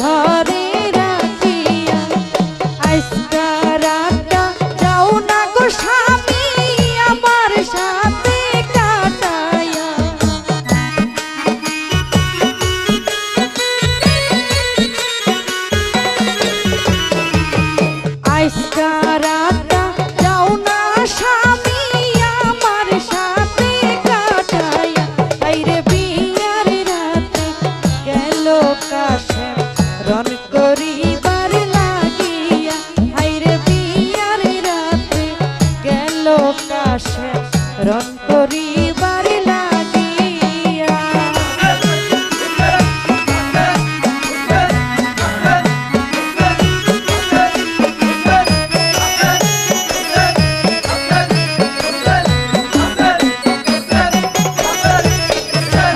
ঘরে রাখিয়া আজকা রাতটা যাও না গো স্বামী আমার সাথে কাটায়া। আজকা রাতটা যাও না স্বামী আমার সাথে কাটায়া। আইরে বিয়ার রাতে গেল কাশে রন করিবার লাগিয়া। হাইরে বিয়ার রাতে গেল কাশে রন করিবার লাগিয়া।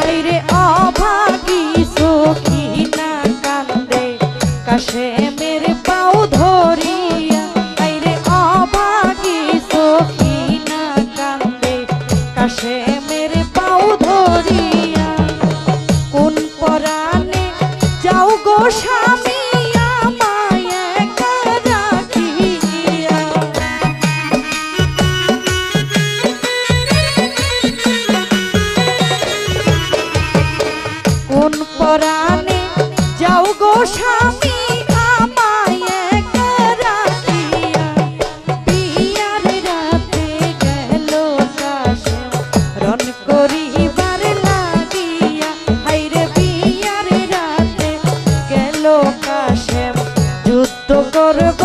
হাইরে অভাগী সখী না কান্দে কাশে মেরে পাও ধরিয়া। আইরে অভাগী সখী না কান্দে কাশে মেরে পাও ধরিয়া। কোন পরাণে যাও গো স্বামী আমায় একা রাখিয়া। কোন পরাণে যাও গো স্বামী আমায় একা রাখিয়া। বিয়ার রাতে গেল কাশে রন করিবার লাগিয়া। হাইরে বিয়ার রাতে গেল কাশে যুদ্ধ করব